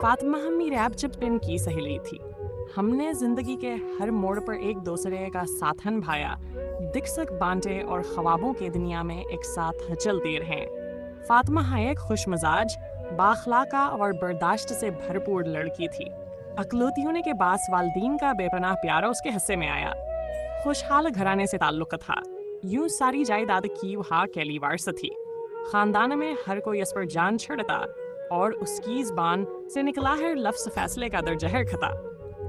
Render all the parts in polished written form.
फातिमा मेरी रैपचिन की सहेली थी। हमने जिंदगी के हर मोड़ पर एक दूसरे का साथ निभाया, दिक्सक बांटे और ख्वाबों की दुनिया में एक साथ चलती रहें। फातिमा एक खुश मिजाज, बाखलाका और बर्दाश्त से भरपूर लड़की थी। अकलौती होने के बाद वालदीन का बेपनाह प्यार उसके हिस्से में आया। खुशहाल घराने से ताल्लुक था। यूं सारी जायदाद की वहाँ कैली वारस थी। खानदान में हर कोई इस पर जान छड़ता और उसकी ज़बान से निकला है लफ्ज़ फैसले का दर्जहर खता।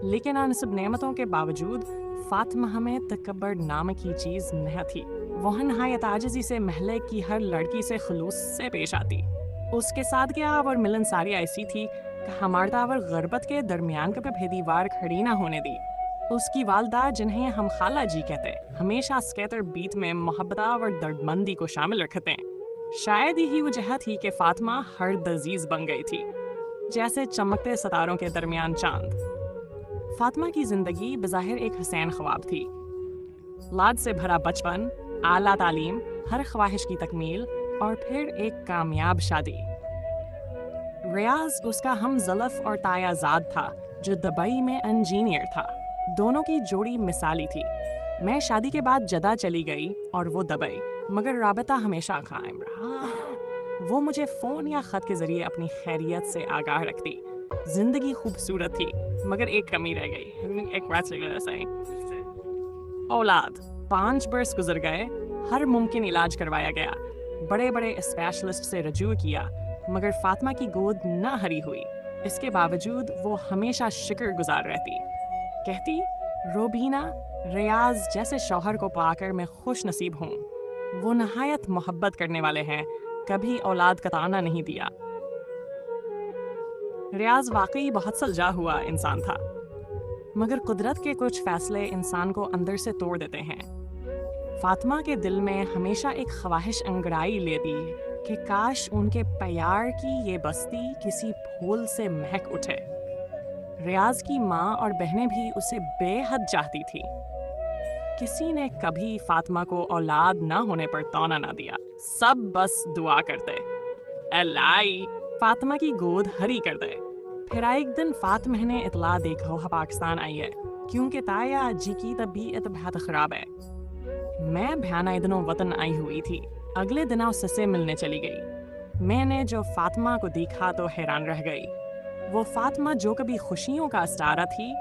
लेकिन उन सब नेमतों के बावजूद फातिमा में तकब्बर नाम की चीज़ नहीं थी। वह नहायत आजिज़ी से महले की हर लड़की से खलूस से पेश आती। उसके सादगिया और मिलनसारी ऐसी थी कि हमारे और गरबत के दरमियान कभी भी दीवार खड़ी ना होने दी। उसकी वालदा, जिन्हें हम खाला जी कहते, हमेशा स्केटर बीत में मोहब्बत और दर्दमंदी को शामिल रखते हैं। शायद यही वजह थी कि फातिमा हर दजीज बन गई थी, जैसे चमकते सितारों के दरमियान चांद। फातिमा की जिंदगी बज़ाहिर एक हसीन ख्वाब थी। लाद से भरा बचपन, आला तालीम, हर ख्वाहिश की तकमील और फिर एक कामयाब शादी। रियाज उसका हम ज़लफ़ और तायाजाद था, जो दुबई में इंजीनियर था। दोनों की जोड़ी मिसाली थी। मैं शादी के बाद जदा चली गई और वो दुबई, मगर राबता हमेशा कायम रहा। वो मुझे फ़ोन या ख़त के ज़रिए अपनी खैरियत से आगाह रखती। ज़िंदगी खूबसूरत थी, मगर एक कमी रह गई। एक बात सही, औलाद। 5 बरस गुजर गए, हर मुमकिन इलाज करवाया गया, बड़े बड़े स्पेशलिस्ट से रजू किया, मगर फातिमा की गोद न हरी हुई। इसके बावजूद वो हमेशा शुक्रगुजार रहती। कहती, रोबीना, रियाज जैसे शौहर को पाकर मैं खुश नसीब हूँ। वो नहायत मोहब्बत करने वाले हैं, कभी औलाद का ताना नहीं दिया। रियाज वाकई बहुत सलजा हुआ इंसान था, मगर कुदरत के कुछ फैसले इंसान को अंदर से तोड़ देते हैं। फातिमा के दिल में हमेशा एक ख्वाहिश अंगड़ाई लेती कि काश उनके प्यार की ये बस्ती किसी फूल से महक उठे। रियाज की माँ और बहनें भी उसे बेहद चाहती थी। किसी ने कभी फातिमा को औलाद ना होने पर तौना ना दिया। सब बस दुआ करते, अल्लाई फातिमा की गोद हरी कर दे। फिर एक दिन फातिमा ने इतला देखा पाकिस्तान आई है, क्योंकि ताया जी की तबीयत बहुत ख़राब है। मैं भयाना दिनों वतन आई हुई थी। अगले दिन उससे मिलने चली गई। मैंने जो फातिमा को देखा तो हैरान रह गई। वो फातिमा जो कभी खुशियों का अस्तारा थी,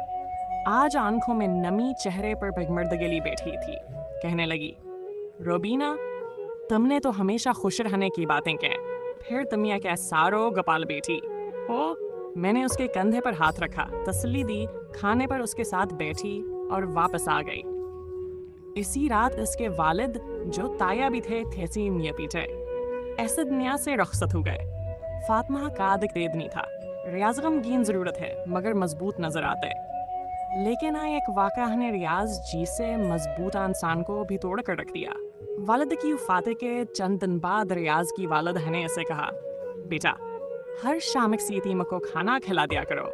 आज आंखों में नमी, चेहरे पर बगमर्दगली बैठी थी। कहने लगी, रोबीना, तुमने तो हमेशा खुश रहने की बातें कह, फिर तुम यह क्या सारो गपाल बैठी हो। मैंने उसके कंधे पर हाथ रखा, तसल्ली दी, खाने पर उसके साथ बैठी और वापस आ गई। इसी रात इसके वालिद, जो ताया भी थे, थैसीमिया पीछे ऐसे दुनिया से रुखसत हो गए। फातिमा का देदनी था। रियाज गमगीन ज़रूरत है, मगर मजबूत नजर आते। लेकिन एक वाक़या ने रियाज जी से मजबूत इंसान को भी तोड़ कर रख दिया। वालिद की वफ़ात के चंद दिन बाद रियाज की वालिद ने ऐसे कहा, बेटा, हर शाम एक यतीम को खाना खिला दिया करो।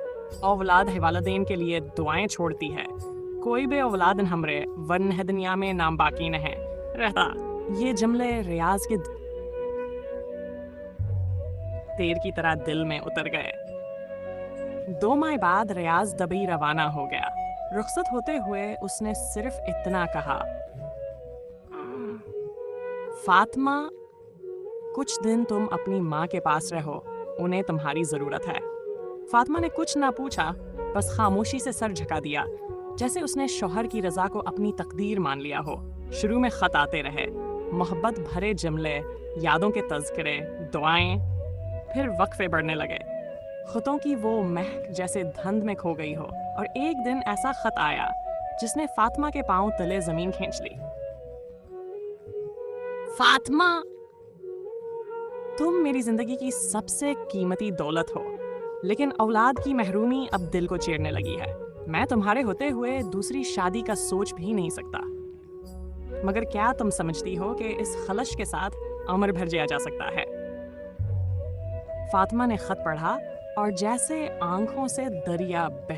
औलाद है वालिदैन के लिए दुआएं छोड़ती है। कोई भी औलाद हमरे वन है दुनिया में नाम बाकी न है रहता। ये जुमले रियाज के तेर की तरह दिल में उतर गए। 2 माह बाद रियाज दुबई रवाना हो गया। रुखसत होते हुए उसने सिर्फ इतना कहा, फातिमा, कुछ दिन तुम अपनी माँ के पास रहो, उन्हें तुम्हारी ज़रूरत है। फातिमा ने कुछ ना पूछा, बस खामोशी से सर झुका दिया, जैसे उसने शौहर की रज़ा को अपनी तकदीर मान लिया हो। शुरू में ख़त आते रहे, मोहब्बत भरे जुमले, यादों के तज़किरे, दुआएं, फिर वक्फे बढ़ने लगे। ख़तों की वो महक जैसे धुंध में खो गई हो। और एक दिन ऐसा ख़त आया जिसने फातिमा के पांव तले ज़मीन खींच ली। फातिमा, तुम मेरी ज़िंदगी की सबसे कीमती दौलत हो, लेकिन औलाद की महरूमी अब दिल को चीरने लगी है। मैं तुम्हारे होते हुए दूसरी शादी का सोच भी नहीं सकता, मगर क्या तुम समझती हो कि इस खलश के साथ उम्र भर जिया जा सकता है। फातिमा ने खत पढ़ा और जैसे आंखों से दरिया बह